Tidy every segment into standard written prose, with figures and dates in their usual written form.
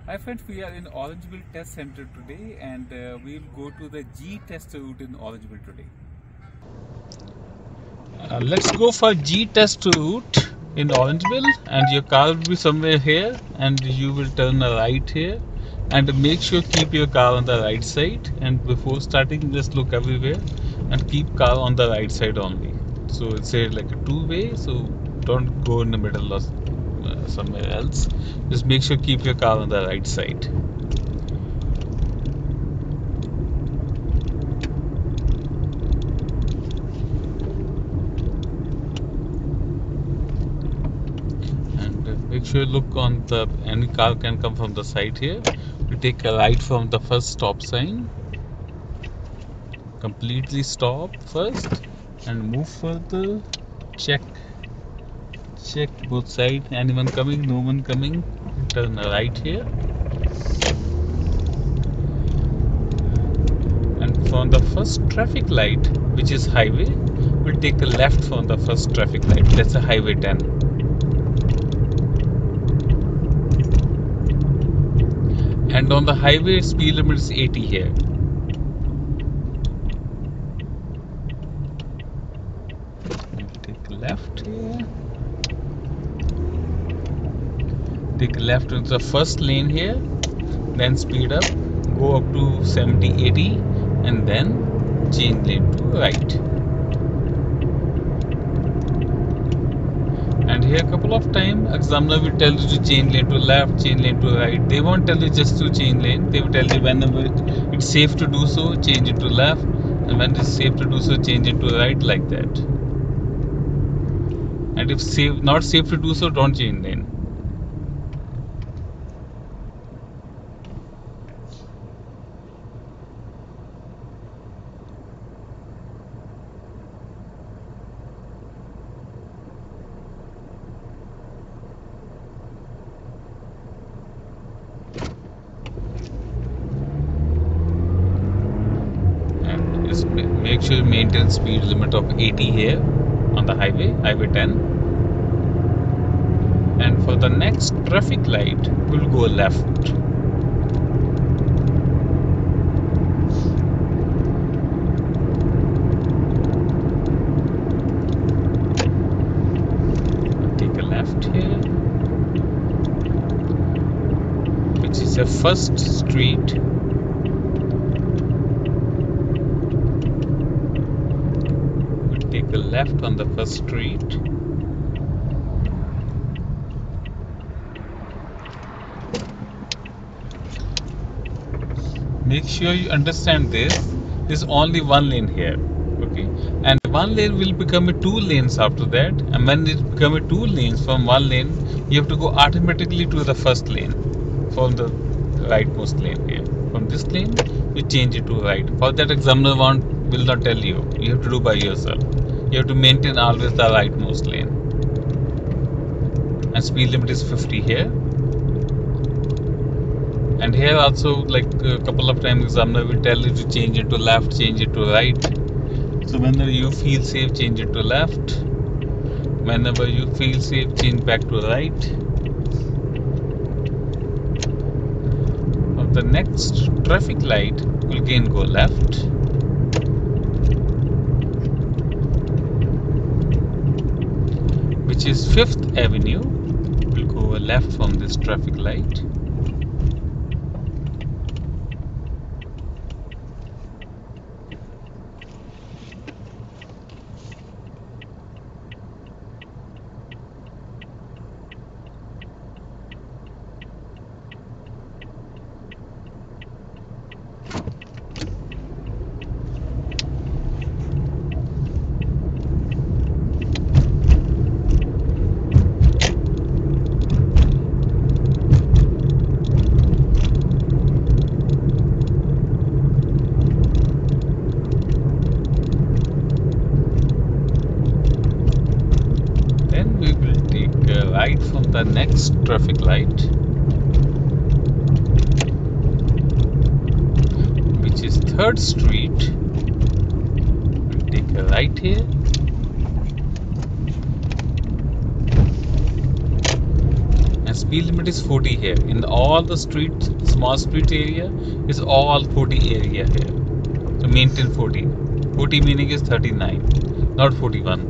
Hi friends, we are in Orangeville Test Center today and we'll go to the G test route in Orangeville today. Let's go for G test route in Orangeville, and your car will be somewhere here and you will turn a right here, and make sure keep your car on the right side, and before starting just look everywhere and keep car on the right side only. So it's like a two-way, so don't go in the middle of somewhere else. Just make sure keep your car on the right side. And make sure look on the any car can come from the side here. You take a right from the first stop sign, completely stop first and move further. Check both sides, anyone coming, no one coming, turn right here, and from the first traffic light, which is highway, we'll take a left from the first traffic light. That's a highway 10, and on the highway speed limit is 80 here. We'll take a left here. Take a left into the first lane here, then speed up, go up to 70-80, and then change lane to right. And here a couple of times examiner will tell you to change lane to left, change lane to right. They won't tell you just to change lane. They will tell you whenever it's safe to do so, change it to left, and when it's safe to do so, change it to right, like that. And if not safe to do so, don't change lane. Make sure you maintain speed limit of 80 here on the highway 10. And for the next traffic light, we'll go left. Take a left here, which is the first street. Take a left on the first street. Make sure you understand this. There's only one lane here, okay? And one lane will become a two lanes after that. And when it become a two lanes from one lane, you have to go automatically to the first lane from the rightmost lane here. From this lane, you change it to right. For that, examiner will not tell you. You have to do by yourself. You have to maintain always the rightmost lane. And speed limit is 50 here. And here also, like a couple of times, examiner will tell you to change it to left, change it to right. So whenever you feel safe, change it to left. Whenever you feel safe, change back to right. On the next traffic light, we'll again go left. Which is 5th Avenue. We'll go left from this traffic light. Right from the next traffic light, which is 3rd Street. We'll take a right here, and speed limit is 40 here. In all the street, small street area is all 40 area here. So maintain 40. 40 meaning is 39, not 41.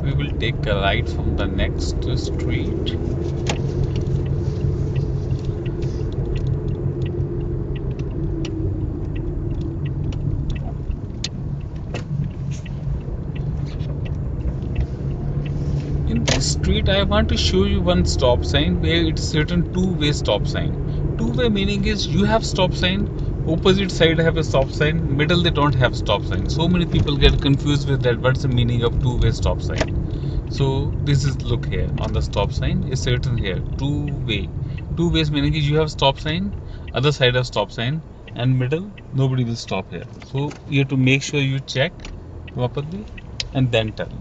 We will take a right from the next street. In this street, I want to show you one stop sign where it's written two-way stop sign. Two-way meaning is you have stop sign, opposite side have a stop sign, middle they don't have stop sign. So many people get confused with that. What's the meaning of two-way stop sign? So this is, look here on the stop sign, it's written here two-way. Two ways meaning is you have stop sign, other side of stop sign, and middle nobody will stop here. So you have to make sure you check properly and then turn.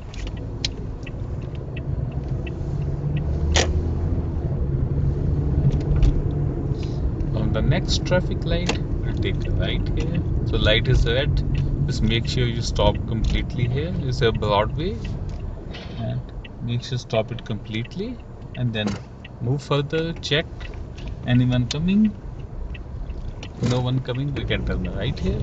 On the next traffic light, we'll take a right here. So light is red. Just make sure you stop completely here. It's a Broadway. And make sure stop it completely and then move further, check anyone coming, no one coming, we can turn right here.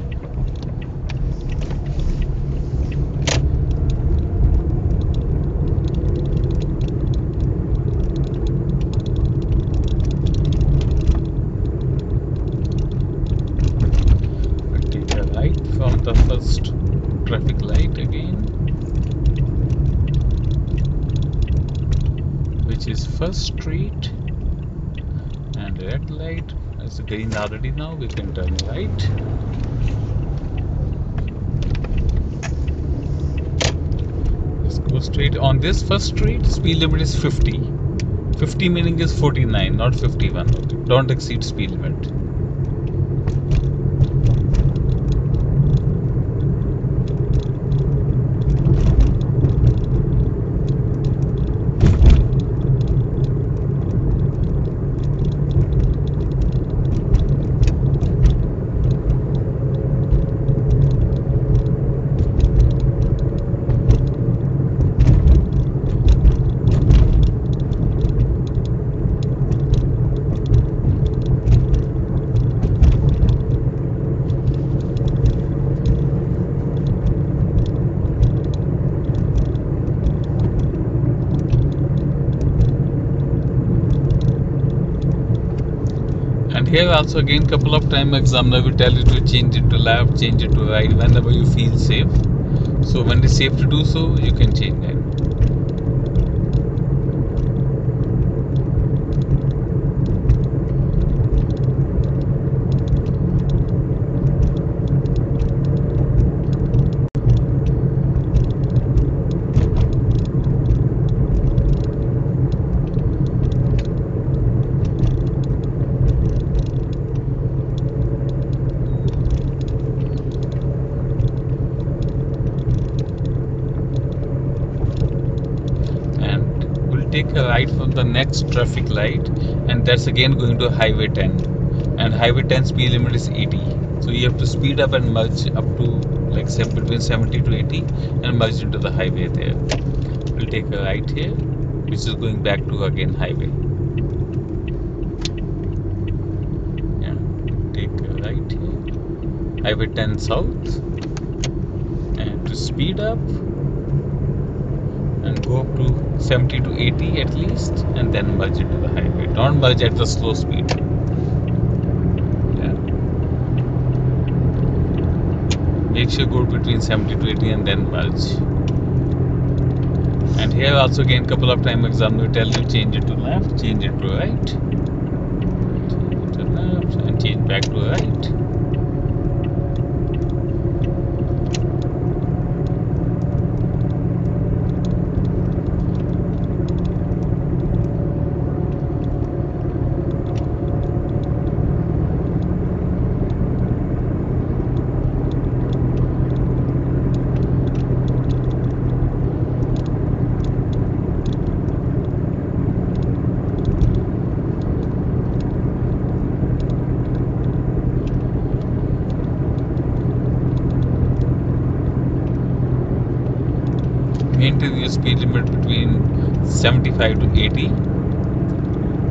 We'll take a right from the first traffic light again, which is First Street, and red light is green already. Now we can turn right. Let's go straight. On this First Street, speed limit is 50. 50 meaning is 49, not 51. Don't exceed speed limit. And here also again couple of time examiner will tell you to change it to left, change it to right whenever you feel safe. So when it's safe to do so, you can change it. Take a right from the next traffic light, and that's again going to highway 10, and highway 10 speed limit is 80. So you have to speed up and merge up to like between 70 to 80 and merge into the highway there. We'll take a right here, which is going back to again highway. Yeah, take a right here, highway 10 south, and to speed up and go up to 70 to 80 at least, and then merge into the highway. Don't merge at the slow speed. Yeah. Make sure go between 70 to 80 and then merge. And here also again couple of time examiner will tell you change it to left, change it to right, change it to left, and change back to right. Maintain your speed limit between 75 to 80.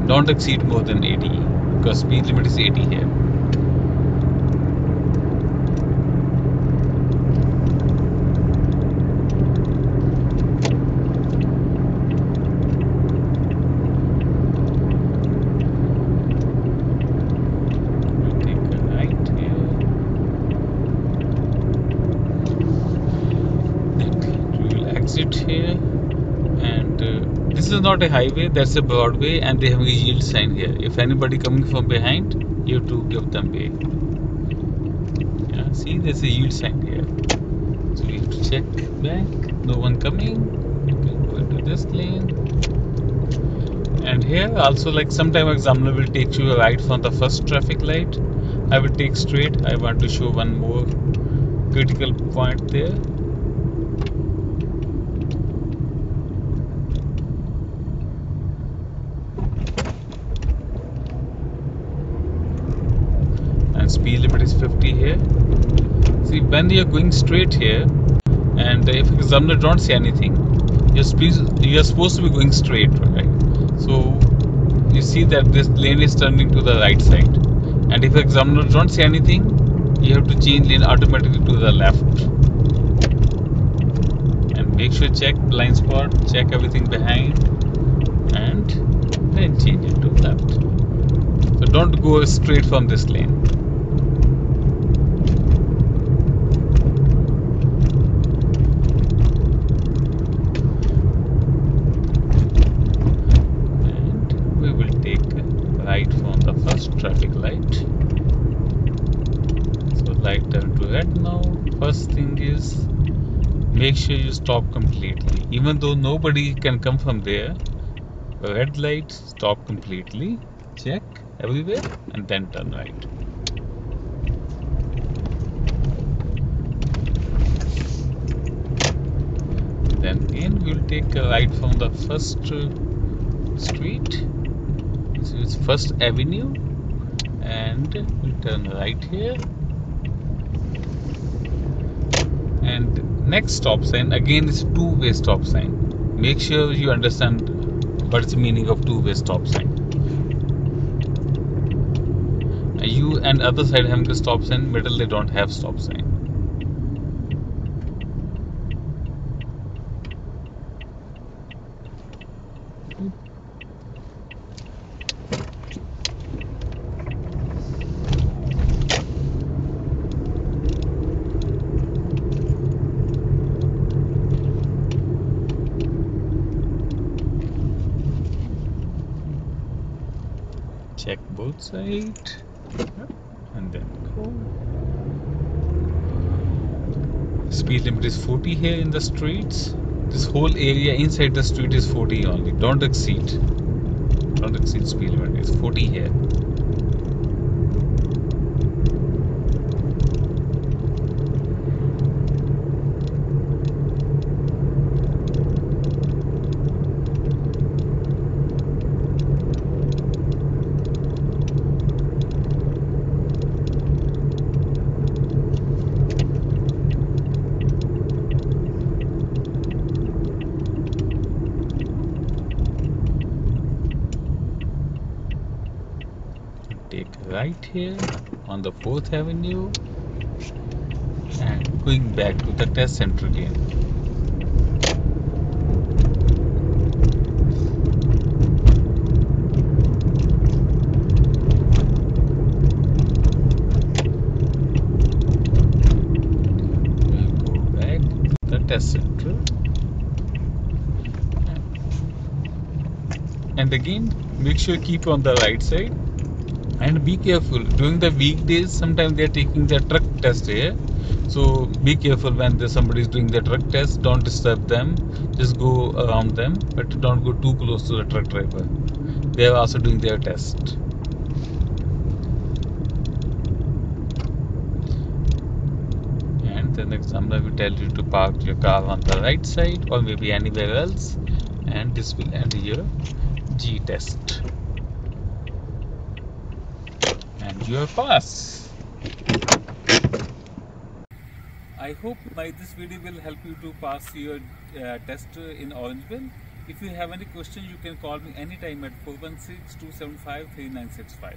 Don't exceed more than 80 because speed limit is 80 here. We'll take a right here. We will exit here, and this is not a highway, that's a Broadway, and they have a yield sign here. If anybody coming from behind, you have to give them way. Yeah, see, there's a yield sign here, so we have to check back. No one coming. You can go into this lane. And here also, like sometime examiner will take you right from the first traffic light. I will take straight. I want to show one more critical point there. Speed limit is 50 here. See, when you are going straight here, and if examiner don't say anything, you are supposed to be going straight, right? So you see that this lane is turning to the right side, and if examiner don't say anything, you have to change lane automatically to the left. And make sure check blind spot, check everything behind, and then change it to left. So don't go straight from this lane. Traffic light. So light turn to red now. First thing is make sure you stop completely. Even though nobody can come from there, red light, stop completely, check everywhere, and then turn right. Then again we will take a right from the first street. So it's First Avenue, and we turn right here, and next stop sign again is two-way stop sign. Make sure you understand what's the meaning of two-way stop sign. You and other side having the stop sign, middle they don't have stop sign. Check both sides and then go. Speed limit is 40 here in the streets. This whole area inside the street is 40 only. Don't exceed. Don't exceed speed limit. It's 40 here. Take right here on the 4th Avenue and going back to the test center again. test center. And again, make sure keep on the right side. And be careful during the weekdays. Sometimes they are taking their truck test here, so be careful when somebody is doing the truck test. Don't disturb them, just go around them, but don't go too close to the truck driver. They are also doing their test. And the examiner will tell you to park your car on the right side or maybe anywhere else, and this will end your G test. And you are passed. I hope this video will help you to pass your test in Orangeville. If you have any question, you can call me anytime at 416-275-3965.